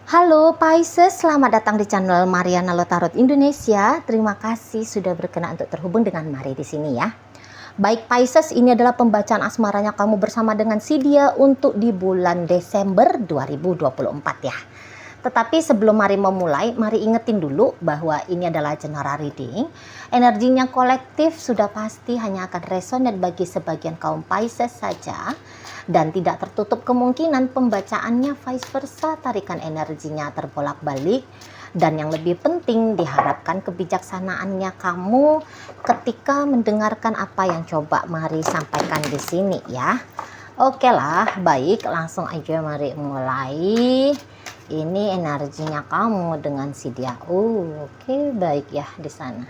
Halo Pisces, selamat datang di channel Mariana Lotarot Indonesia. Terima kasih sudah berkenan untuk terhubung dengan Mari di sini ya. Baik Pisces, ini adalah pembacaan asmaranya kamu bersama dengan si dia untuk di bulan Desember 2024 ya. Tetapi sebelum Mari memulai, Mari ingetin dulu bahwa ini adalah general reading. Energinya kolektif sudah pasti hanya akan resonate bagi sebagian kaum Pisces saja. Dan tidak tertutup kemungkinan pembacaannya vice versa, tarikan energinya terbolak-balik. Dan yang lebih penting, diharapkan kebijaksanaannya kamu ketika mendengarkan apa yang coba Mari sampaikan di sini ya. Oke lah, baik, langsung aja Mari mulai. Ini energinya kamu dengan si dia. Oke, baik ya di sana.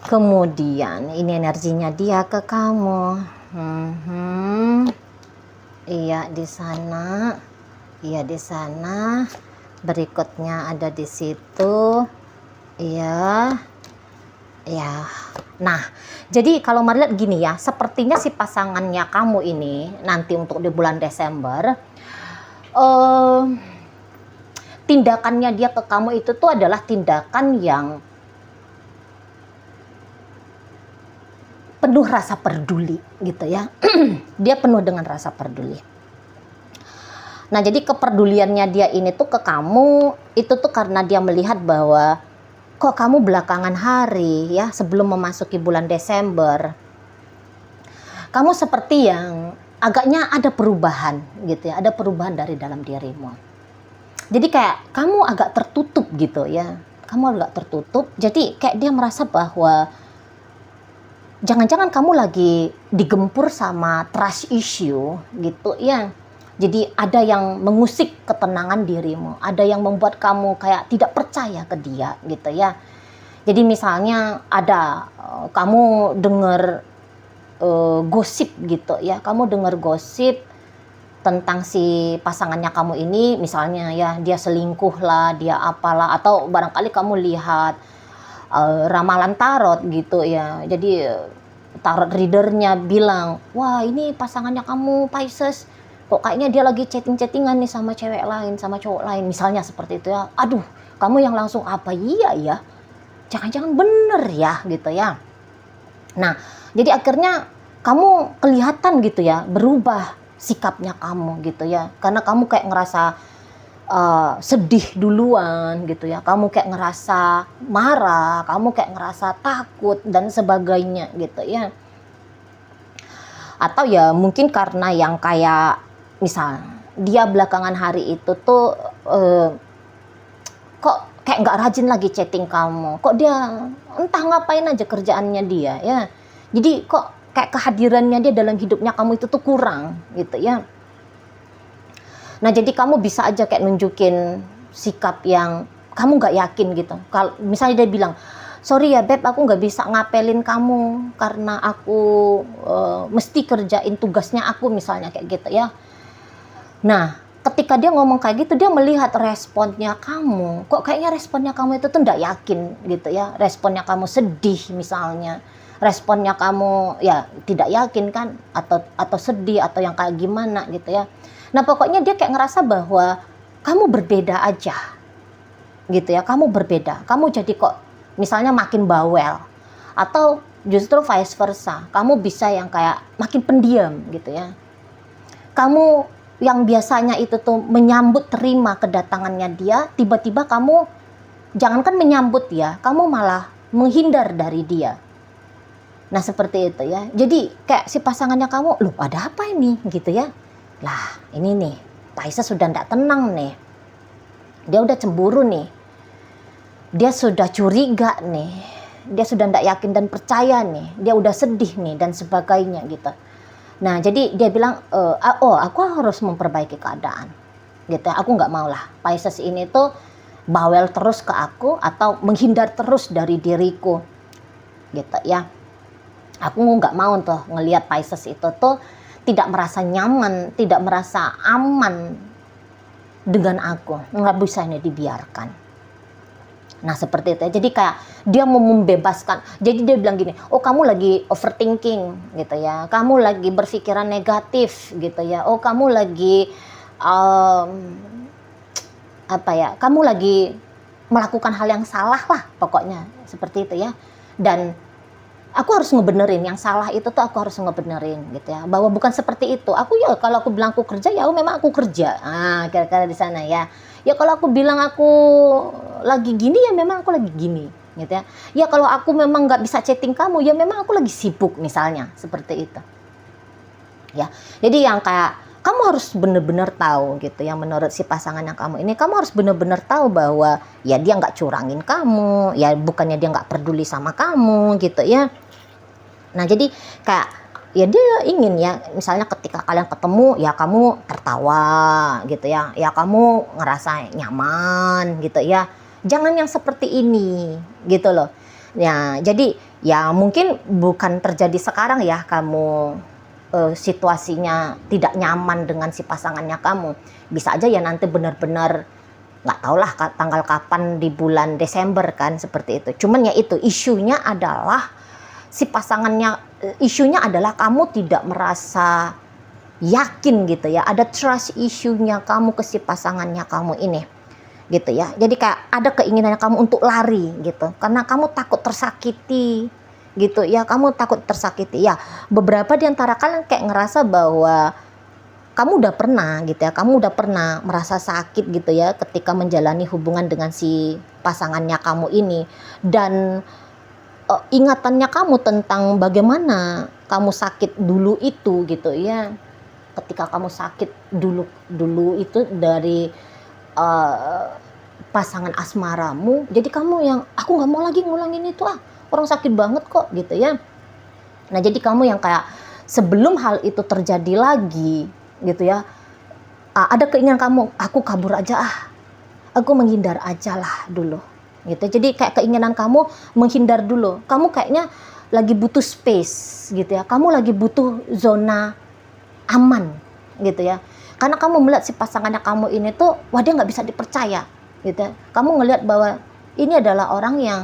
Kemudian ini energinya dia ke kamu. Iya di sana. Iya di sana. Berikutnya ada di situ. Iya. Ya. Nah, jadi kalau Mari lihat gini ya, sepertinya si pasangannya kamu ini nanti untuk di bulan Desember, tindakannya dia ke kamu itu tuh adalah tindakan yang penuh rasa peduli gitu ya. Dia penuh dengan rasa peduli. Nah, jadi kepeduliannya dia ini tuh ke kamu itu tuh karena dia melihat bahwa kok kamu belakangan hari ya, sebelum memasuki bulan Desember, kamu seperti yang agaknya ada perubahan gitu ya, ada perubahan dari dalam dirimu. Jadi kayak kamu agak tertutup gitu ya. Kamu agak tertutup. Jadi kayak dia merasa bahwa jangan-jangan kamu lagi digempur sama trust issue gitu ya. Jadi ada yang mengusik ketenangan dirimu, ada yang membuat kamu kayak tidak percaya ke dia gitu ya. Jadi misalnya ada kamu dengar gosip gitu ya, kamu dengar gosip tentang si pasangannya kamu ini, misalnya ya dia selingkuh lah, dia apalah, atau barangkali kamu lihat ramalan tarot gitu ya. Jadi tarot readernya bilang, wah ini pasangannya kamu Pisces, kok kayaknya dia lagi chatting-chattingan nih sama cewek lain, sama cowok lain, misalnya seperti itu ya. Aduh, kamu yang langsung apa iya ya, jangan-jangan bener ya gitu ya. Nah, jadi akhirnya kamu kelihatan gitu ya, berubah sikapnya kamu gitu ya, karena kamu kayak ngerasa sedih duluan gitu ya, kamu kayak ngerasa marah, kamu kayak ngerasa takut dan sebagainya gitu ya. Atau ya mungkin karena yang kayak misal dia belakangan hari itu tuh kok kayak nggak rajin lagi chatting kamu, kok dia entah ngapain aja kerjaannya dia ya, jadi kok kayak kehadirannya dia dalam hidupnya kamu itu tuh kurang gitu ya. Nah, jadi kamu bisa aja kayak nunjukin sikap yang kamu nggak yakin gitu. Kalau misalnya dia bilang, sorry ya Beb, aku nggak bisa ngapelin kamu karena aku mesti kerjain tugasnya aku, misalnya kayak gitu ya. Nah, ketika dia ngomong kayak gitu, dia melihat responnya kamu. Kok kayaknya responnya kamu itu tuh nggak yakin gitu ya. Responnya kamu sedih misalnya. Responnya kamu ya tidak yakin kan, atau sedih atau yang kayak gimana gitu ya. Nah, pokoknya dia kayak ngerasa bahwa kamu berbeda aja gitu ya, kamu berbeda, kamu jadi kok misalnya makin bawel, atau justru vice versa, kamu bisa yang kayak makin pendiam gitu ya. Kamu yang biasanya itu tuh menyambut terima kedatangannya dia, tiba-tiba kamu jangankan menyambut ya, kamu malah menghindar dari dia. Nah, seperti itu ya. Jadi kayak si pasangannya kamu, loh ada apa ini gitu ya. Lah ini nih, Pisces sudah tidak tenang nih, dia udah cemburu nih, dia sudah curiga nih, dia sudah tidak yakin dan percaya nih, dia udah sedih nih dan sebagainya gitu. Nah, jadi dia bilang, oh aku harus memperbaiki keadaan gitu, aku nggak mau lah Pisces ini tuh bawel terus ke aku atau menghindar terus dari diriku gitu ya. Aku nggak mau tuh ngelihat Pisces itu tuh tidak merasa nyaman, tidak merasa aman dengan aku. Nggak bisa ini dibiarkan. Nah, seperti itu. Jadi kayak dia mau membebaskan. Jadi dia bilang gini, oh kamu lagi overthinking gitu ya. Kamu lagi berpikiran negatif gitu ya. Oh kamu lagi apa ya, kamu lagi melakukan hal yang salah lah pokoknya seperti itu ya. Dan aku harus ngebenerin yang salah itu tuh, aku harus ngebenerin gitu ya, bahwa bukan seperti itu. Aku ya kalau aku bilang aku kerja ya memang aku kerja, kira-kira di sana ya. Ya kalau aku bilang aku lagi gini ya memang aku lagi gini gitu ya. Ya kalau aku memang nggak bisa chatting kamu ya memang aku lagi sibuk misalnya, seperti itu ya. Jadi yang kayak kamu harus bener-bener tahu gitu ya, menurut si pasangan yang kamu ini, kamu harus bener-bener tahu bahwa ya dia nggak curangin kamu, ya bukannya dia nggak peduli sama kamu gitu ya. Nah jadi kayak ya dia ingin ya, misalnya ketika kalian ketemu ya kamu tertawa gitu ya kamu ngerasa nyaman gitu ya. Jangan yang seperti ini gitu loh. Ya jadi ya mungkin bukan terjadi sekarang ya kamu situasinya tidak nyaman dengan si pasangannya kamu. Bisa aja ya nanti benar-benar nggak tahu lah tanggal kapan di bulan Desember kan, seperti itu. Cuman ya itu isunya adalah si pasangannya, isunya adalah kamu tidak merasa yakin gitu ya, ada trust isunya kamu ke si pasangannya kamu ini gitu ya. Jadi kayak ada keinginan kamu untuk lari gitu karena kamu takut tersakiti gitu ya, kamu takut tersakiti ya. Beberapa di antara kalian kayak ngerasa bahwa kamu udah pernah gitu ya, kamu udah pernah merasa sakit gitu ya ketika menjalani hubungan dengan si pasangannya kamu ini. Dan ingatannya kamu tentang bagaimana kamu sakit dulu itu gitu ya, ketika kamu sakit dulu itu dari pasangan asmaramu. Jadi kamu yang aku nggak mau lagi ngulangin itu, orang sakit banget kok gitu ya. Nah jadi kamu yang kayak sebelum hal itu terjadi lagi gitu ya, ada keinginan kamu, aku kabur aja aku menghindar aja lah dulu gitu. Jadi kayak keinginan kamu menghindar dulu, kamu kayaknya lagi butuh space gitu ya, kamu lagi butuh zona aman gitu ya. Karena kamu melihat si pasangannya kamu ini tuh, wah dia nggak bisa dipercaya gitu ya. Kamu ngelihat bahwa ini adalah orang yang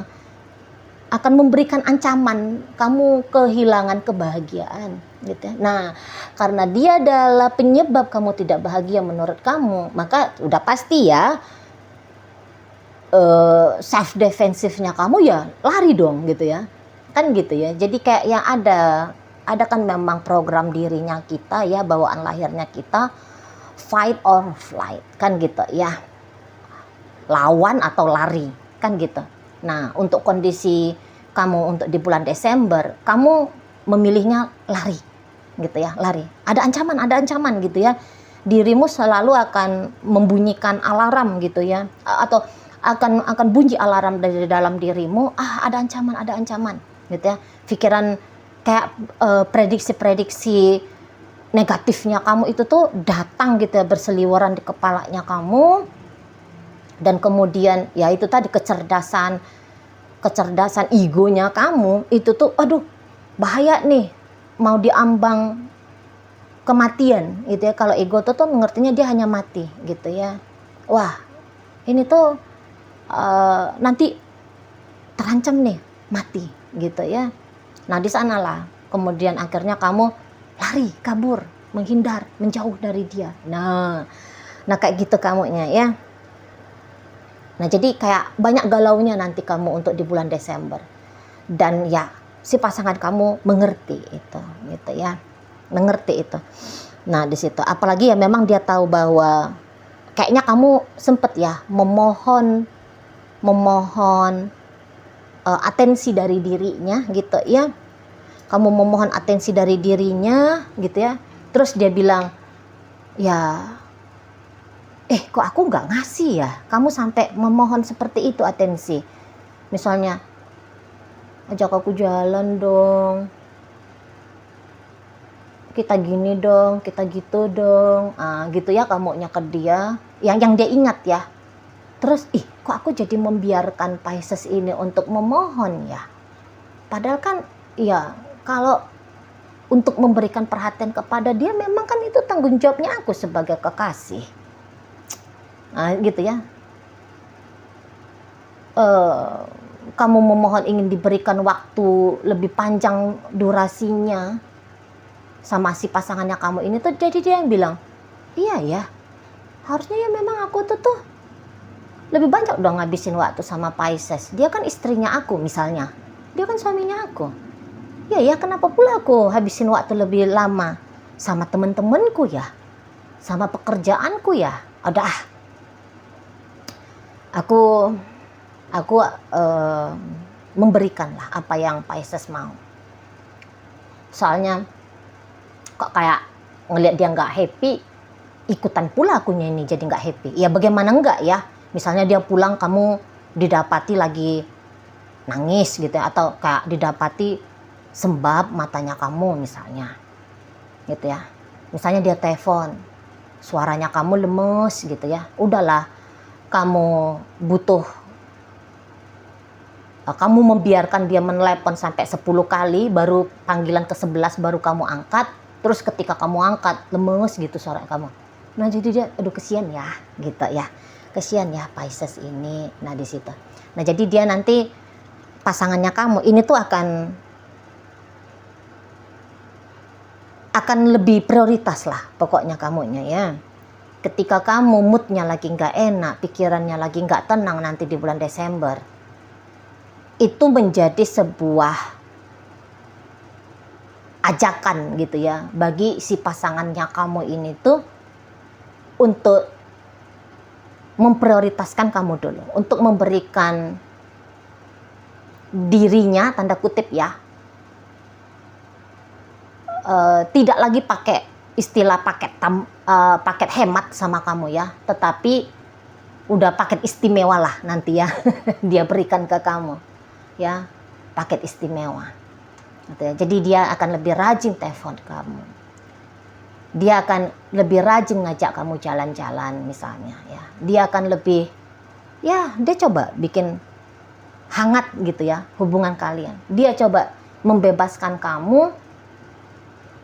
akan memberikan ancaman kamu kehilangan kebahagiaan gitu ya. Nah, karena dia adalah penyebab kamu tidak bahagia menurut kamu, maka udah pasti ya self defensifnya kamu ya lari dong gitu ya. Kan gitu ya. Jadi kayak yang ada kan memang program dirinya kita ya, bawaan lahirnya kita fight or flight kan gitu ya. Lawan atau lari kan gitu. Nah, untuk kondisi kamu untuk di bulan Desember, kamu memilihnya lari gitu ya, lari. Ada ancaman gitu ya. Dirimu selalu akan membunyikan alarm gitu ya, atau akan bunyi alarm dari dalam dirimu, ada ancaman gitu ya. Pikiran kayak prediksi-prediksi negatifnya kamu itu tuh datang gitu ya, berseliweran di kepalanya kamu. Dan kemudian ya itu tadi kecerdasan egonya kamu itu tuh, aduh bahaya nih, mau diambang kematian gitu ya. Kalau ego tuh mengertinya dia hanya mati gitu ya. Wah ini tuh nanti terancam nih mati gitu ya. Nah di sanalah kemudian akhirnya kamu lari, kabur, menghindar, menjauh dari dia. Nah kayak gitu kamunya ya. Nah jadi kayak banyak galaunya nanti kamu untuk di bulan Desember. Dan ya si pasangan kamu mengerti itu gitu ya, mengerti itu. Nah di situ apalagi ya memang dia tahu bahwa kayaknya kamu sempet ya memohon atensi dari dirinya gitu ya. Kamu memohon atensi dari dirinya gitu ya. Terus dia bilang, ya kok aku nggak ngasih ya, kamu sampai memohon seperti itu atensi. Misalnya, ajak aku jalan dong, kita gini dong, kita gitu dong, gitu ya kamunya ke dia, yang dia ingat ya. Terus, kok aku jadi membiarkan Pisces ini untuk memohon ya. Padahal kan, ya kalau untuk memberikan perhatian kepada dia, memang kan itu tanggung jawabnya aku sebagai kekasih. Gitu ya. Kamu memohon ingin diberikan waktu lebih panjang durasinya sama si pasangannya kamu ini tuh, jadi dia yang bilang, iya ya, harusnya ya memang aku tuh lebih banyak dong ngabisin waktu sama Pisces. Dia kan istrinya aku misalnya, dia kan suaminya aku. Ya kenapa pula aku habisin waktu lebih lama sama temen-temenku ya, sama pekerjaanku ya. Aku memberikanlah apa yang Pisces mau. Soalnya kok kayak ngelihat dia nggak happy, ikutan pula akunya ini jadi nggak happy. Ya bagaimana enggak ya? Misalnya dia pulang kamu didapati lagi nangis gitu ya, atau kayak didapati sembab matanya kamu misalnya, gitu ya. Misalnya dia telepon, suaranya kamu lemes gitu ya. Udahlah, kamu membiarkan dia menelepon sampai 10 kali, baru panggilan ke-11 baru kamu angkat. Terus ketika kamu angkat, lemes gitu suara kamu. Nah jadi dia, aduh kesian ya gitu ya. Kesian ya Pisces ini. Nah di situ. Nah jadi dia nanti pasangannya kamu ini tuh akan lebih prioritas lah pokoknya kamunya ya. Ketika kamu moodnya lagi nggak enak, pikirannya lagi nggak tenang nanti di bulan Desember, itu menjadi sebuah ajakan gitu ya bagi si pasangannya kamu ini tuh untuk memprioritaskan kamu dulu, untuk memberikan dirinya tanda kutip ya, tidak lagi pakai istilah paket hemat sama kamu ya, tetapi udah paket istimewa lah nanti ya. Dia berikan ke kamu ya, paket istimewa gitu ya. Jadi dia akan lebih rajin telepon kamu, dia akan lebih rajin ngajak kamu jalan-jalan misalnya ya. Dia akan lebih, ya dia coba bikin hangat gitu ya hubungan kalian. Dia coba membebaskan kamu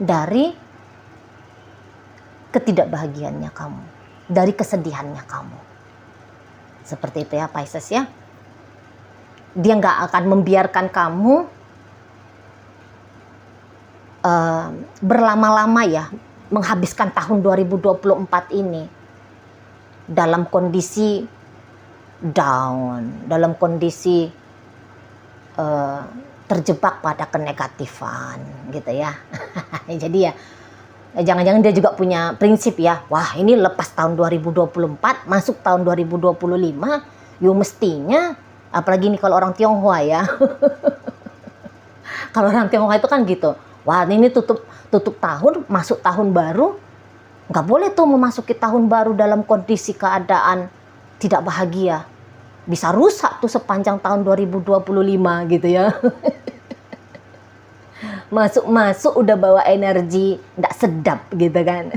dari ketidakbahagiaannya kamu, dari kesedihannya kamu. Seperti itu ya Pisces ya. Dia nggak akan membiarkan kamu berlama-lama ya, menghabiskan tahun 2024 ini dalam kondisi down, dalam kondisi terjebak pada kenegatifan gitu ya. Jadi ya jangan-jangan dia juga punya prinsip ya, wah ini lepas tahun 2024 masuk tahun 2025 yo mestinya, apalagi nih kalau orang Tionghoa ya. Kalau orang Tionghoa itu kan gitu, wah ini tutup tahun masuk tahun baru, nggak boleh tuh memasuki tahun baru dalam kondisi keadaan tidak bahagia, bisa rusak tuh sepanjang tahun 2025 gitu ya. Masuk udah bawa energi nggak sedap gitu kan.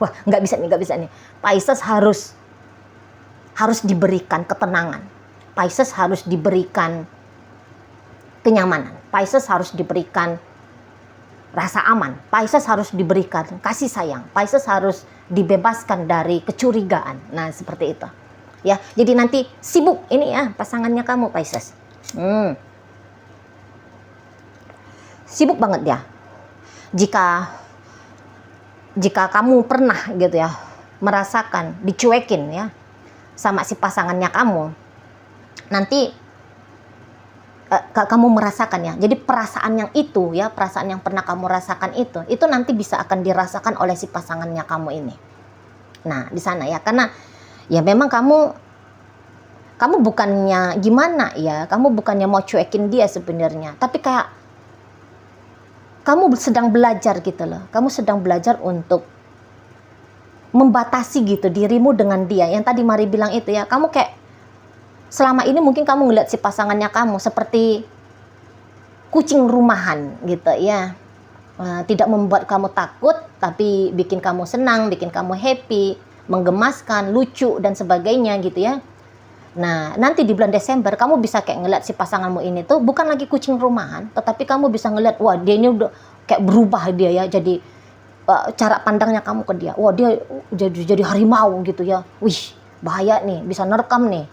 Wah nggak bisa nih. Pisces harus diberikan ketenangan, Pisces harus diberikan kenyamanan, Pisces harus diberikan rasa aman, Pisces harus diberikan kasih sayang, Pisces harus dibebaskan dari kecurigaan. Nah seperti itu ya. Jadi nanti sibuk ini ya pasangannya kamu Pisces, sibuk banget dia. Jika kamu pernah gitu ya merasakan dicuekin ya sama si pasangannya kamu, nanti kamu merasakan ya. Jadi perasaan yang itu ya, perasaan yang pernah kamu rasakan itu nanti bisa akan dirasakan oleh si pasangannya kamu ini. Nah di sana ya, karena ya memang kamu bukannya gimana ya, kamu bukannya mau cuekin dia sebenarnya, tapi kayak kamu sedang belajar gitu loh. Kamu sedang belajar untuk membatasi gitu dirimu dengan dia. Yang tadi Mari bilang itu ya, kamu kayak selama ini mungkin kamu ngeliat si pasangannya kamu seperti kucing rumahan gitu ya. Tidak membuat kamu takut, tapi bikin kamu senang, bikin kamu happy, menggemaskan, lucu dan sebagainya gitu ya. Nah nanti di bulan Desember kamu bisa kayak ngeliat si pasanganmu ini tuh bukan lagi kucing rumahan, tetapi kamu bisa ngeliat, wah dia ini udah kayak berubah dia ya. Jadi cara pandangnya kamu ke dia, wah dia jadi harimau gitu ya. Wih bahaya nih, bisa nerekam nih,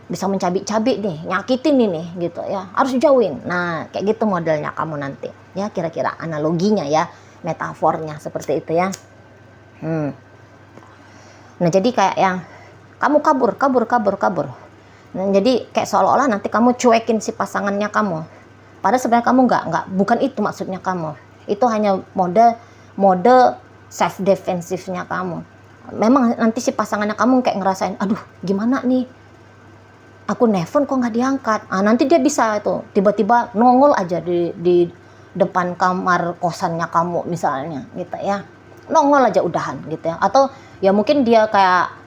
bisa mencabik-cabik nih, nyakitin nih gitu ya, harus jauhin. Nah kayak gitu modelnya kamu nanti ya, kira-kira analoginya ya, metafornya seperti itu ya. Nah jadi kayak yang kamu kabur. Nah, jadi kayak seolah-olah nanti kamu cuekin si pasangannya kamu. Padahal sebenarnya kamu bukan itu maksudnya kamu. Itu hanya mode self defensifnya kamu. Memang nanti si pasangannya kamu kayak ngerasain, aduh gimana nih, aku nelfon kok nggak diangkat. Nanti dia bisa itu tiba-tiba nongol aja di depan kamar kosannya kamu misalnya gitu ya, nongol aja udahan gitu ya. Atau ya mungkin dia kayak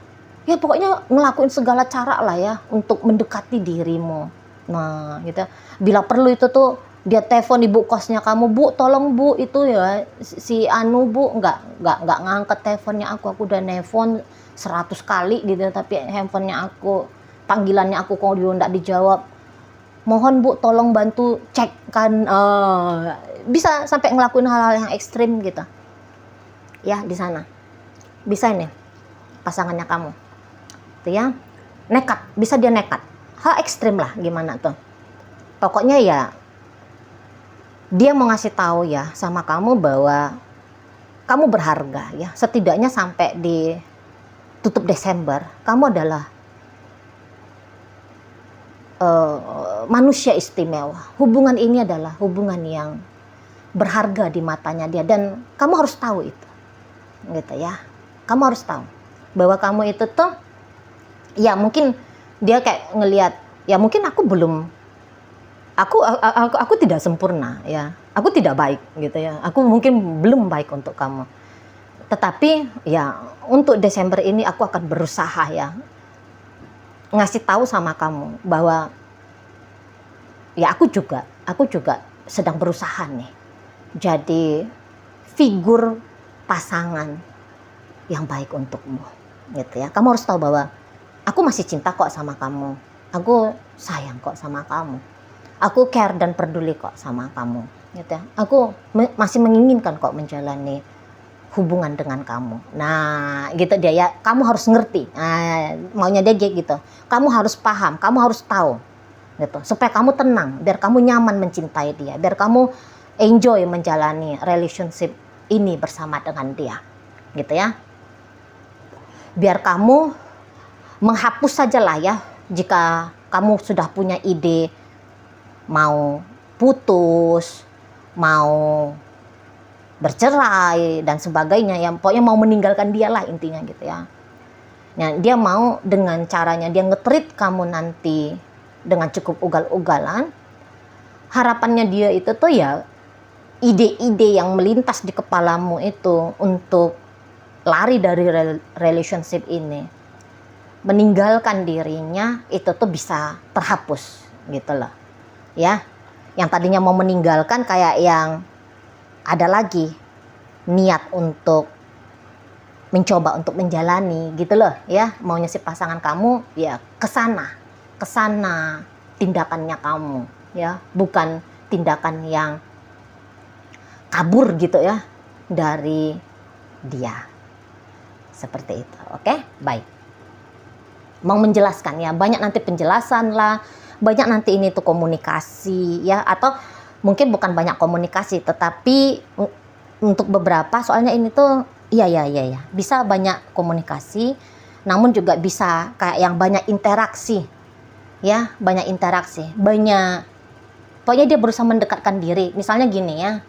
ya pokoknya ngelakuin segala cara lah ya untuk mendekati dirimu. Nah gitu ya. Bila perlu itu tuh dia telepon ibu kosnya kamu, bu tolong bu itu ya si Anu bu nggak ngangkat teleponnya aku udah nelfon 100 kali gitu ya, tapi handphonenya aku, panggilannya aku kok dia nggak dijawab, mohon bu tolong bantu cek kan. Bisa sampai ngelakuin hal-hal yang ekstrim gitu ya di sana. Bisa ini pasangannya kamu tuh ya nekat, bisa dia nekat, hal ekstrim lah gimana tuh. Pokoknya ya dia mau ngasih tahu ya sama kamu bahwa kamu berharga ya, setidaknya sampai di tutup Desember kamu adalah manusia istimewa. Hubungan ini adalah hubungan yang berharga di matanya dia, dan kamu harus tahu itu gitu ya. Kamu harus tahu bahwa kamu itu tuh ya mungkin dia kayak ngelihat ya mungkin aku tidak sempurna ya, aku tidak baik gitu ya, aku mungkin belum baik untuk kamu, tetapi ya untuk Desember ini aku akan berusaha ya ngasih tahu sama kamu bahwa ya aku juga sedang berusaha nih jadi figur pasangan yang baik untukmu gitu ya. Kamu harus tahu bahwa aku masih cinta kok sama kamu, aku sayang kok sama kamu, aku care dan peduli kok sama kamu gitu ya. Aku masih menginginkan kok menjalani hubungan dengan kamu. Nah gitu dia ya, kamu harus ngerti. Maunya dia gitu, kamu harus paham, kamu harus tahu gitu, supaya kamu tenang, biar kamu nyaman mencintai dia, biar kamu enjoy menjalani relationship ini bersama dengan dia gitu ya. Biar kamu menghapus saja lah ya jika kamu sudah punya ide mau putus, mau bercerai dan sebagainya, yang pokoknya mau meninggalkan dia lah intinya gitu ya. Nah, dia mau dengan caranya dia nge-treat kamu nanti dengan cukup ugal-ugalan. Harapannya dia itu tuh ya ide-ide yang melintas di kepalamu itu untuk lari dari relationship ini, meninggalkan dirinya, itu tuh bisa terhapus gitu loh ya. Yang tadinya mau meninggalkan kayak yang ada lagi niat untuk mencoba untuk menjalani gitu loh ya, maunya si pasangan kamu ya kesana tindakannya kamu ya, bukan tindakan yang kabur gitu ya dari dia, seperti itu. Oke, baik. Mau menjelaskan ya, banyak nanti penjelasan lah, banyak nanti ini tuh komunikasi ya, atau mungkin bukan banyak komunikasi tetapi untuk beberapa soalnya ini tuh iya bisa banyak komunikasi, namun juga bisa kayak yang banyak interaksi ya, banyak pokoknya dia berusaha mendekatkan diri. Misalnya gini ya,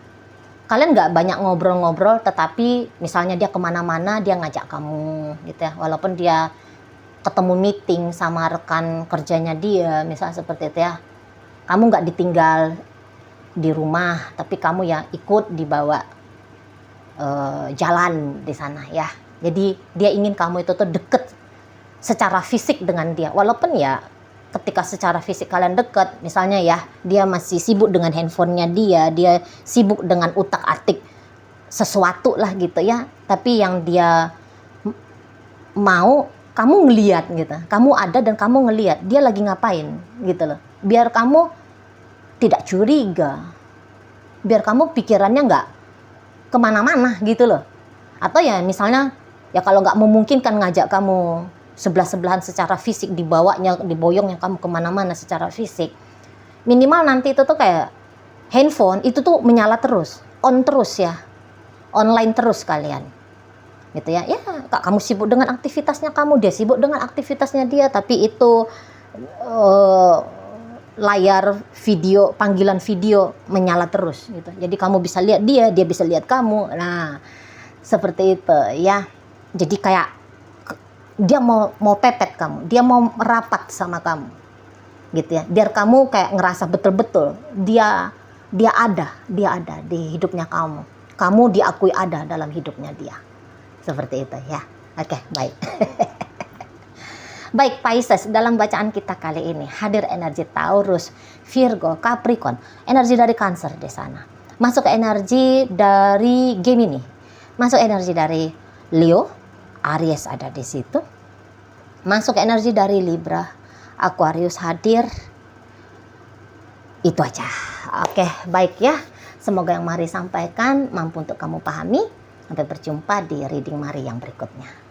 kalian nggak banyak ngobrol-ngobrol tetapi misalnya dia kemana-mana dia ngajak kamu gitu ya, walaupun dia ketemu meeting sama rekan kerjanya dia misalnya seperti itu ya, kamu nggak ditinggal di rumah tapi kamu ya ikut dibawa jalan di sana ya. Jadi dia ingin kamu itu tuh deket secara fisik dengan dia, walaupun ya ketika secara fisik kalian deket misalnya ya, dia masih sibuk dengan handphonenya dia sibuk dengan utak-atik sesuatu lah gitu ya, tapi yang dia mau kamu ngelihat gitu, kamu ada dan kamu ngelihat dia lagi ngapain gitu loh, biar kamu tidak curiga, biar kamu pikirannya nggak kemana-mana gitu loh. Atau ya misalnya ya kalau nggak memungkinkan ngajak kamu sebelah-sebelahan secara fisik, diboyongnya kamu kemana-mana secara fisik, minimal nanti itu tuh kayak handphone itu tuh menyala terus, on terus ya, online terus kalian gitu ya. Ya, kamu sibuk dengan aktivitasnya kamu, dia sibuk dengan aktivitasnya dia, tapi itu layar video, panggilan video menyala terus gitu. Jadi kamu bisa lihat dia, dia bisa lihat kamu. Nah, seperti itu ya. Jadi kayak dia mau pepet kamu, dia mau merapat sama kamu. Gitu ya. Biar kamu kayak ngerasa betul-betul dia ada di hidupnya kamu. Kamu diakui ada dalam hidupnya dia. Seperti itu ya. Oke, baik. Baik Pisces, dalam bacaan kita kali ini hadir energi Taurus, Virgo, Capricorn, energi dari Cancer di sana. Masuk ke energi dari Gemini, masuk energi dari Leo, Aries ada di situ. Masuk ke energi dari Libra, Aquarius hadir. Itu aja. Oke, baik ya. Semoga yang Mari sampaikan mampu untuk kamu pahami. Sampai berjumpa di reading Mari yang berikutnya.